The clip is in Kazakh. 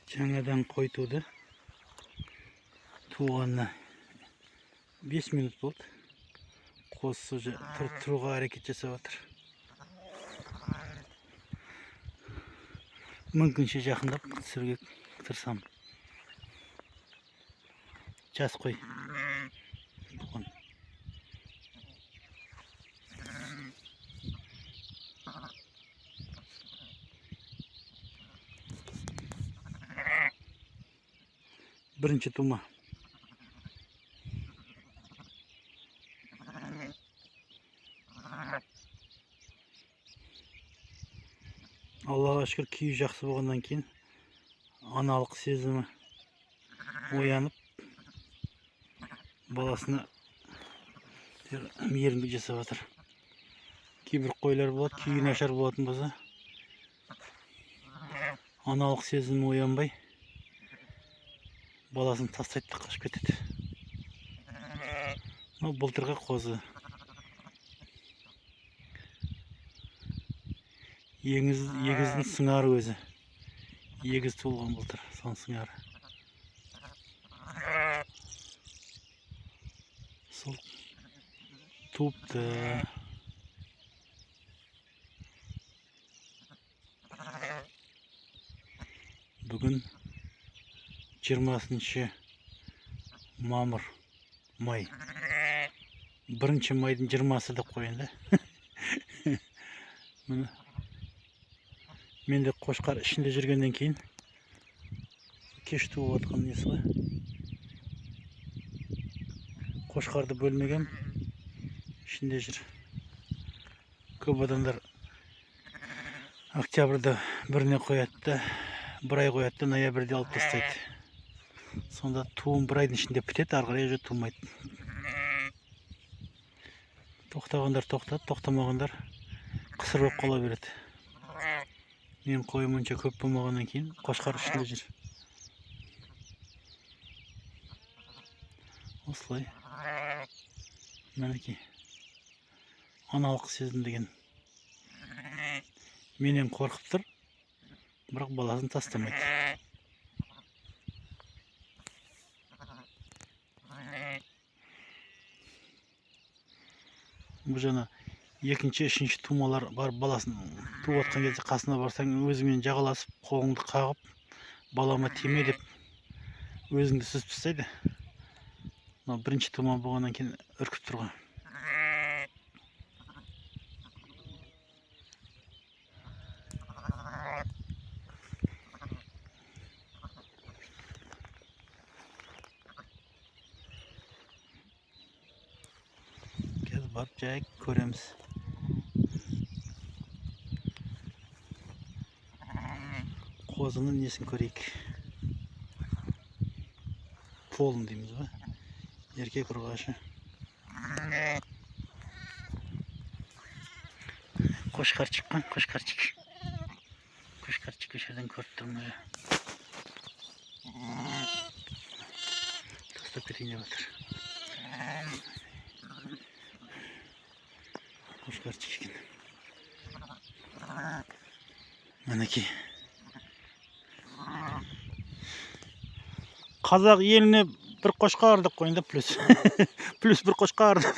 Жаңадан қой туды. Туғанына 5 минут болды. Қозысы уже тұруға әрекет жасап жатыр. Мүмкінше жақындап түсіруге тырысамын. Жас қой. Бірінші тума. Аллаға шүкір, күйі жақсы болғаннан кейін аналық сезімі оянып, баласына мейірімдік жасап жатыр. Кейбір қойлар болады, күйі нашар болатын болса, аналық сезімі оянбай, баласын тастайды да қашып кетеді. Былтырғы қозы. Егіздің сыңары өзі. Егіз туылған былтыр, сон сыңары. Сол туыпты. Бүгін 20 мамыр, май. 1 майдың 20-сы деп қойын да. Мен де қошқар ішінде жүргеннен кейін кеш туып жатқан несі ғой. Қошқарды бөлмегем, ішінде жүр. Көп адамдар октябрьда біріне қояды да, бір ай қояды да, ноябрьде алып тастайды. Сонда туым 1 айдың ішінде бітеді, ары қарай уже тумайды. Тоқтағандар тоқтады, тоқтамағандар қысыр болып қала береді. Мен қойым онша көп болмағаннан кейін қошқар ішінде жүр. Осылай. Мінекей. Аналық сезім деген. Менен қорқып тұр, бірақ баласын тастамайды. Бұл жана екінші, үшінші тумалар бар, баласын туып атқан кезде қасына барсаң, өзімен жағаласып, қолыңды қағып, балама тиме деп өзіңді сүзіп тастайды. Бірінші тума болғаннан кейін үркіп тұрған. Қазір барып жай көреміз. Қозының несін көрейік. Полын дейміз ба? Еркек ұрғашы. Қошқар шыққан, қошқарчик. Қошқарчик өшерден көріп тұрмын. Тастап кетейін деп отыр. Қошқарчик екен. Мінекей. Қазақ еліне бір қошқар деп қойында плюс. Плюс бір қошқар деп.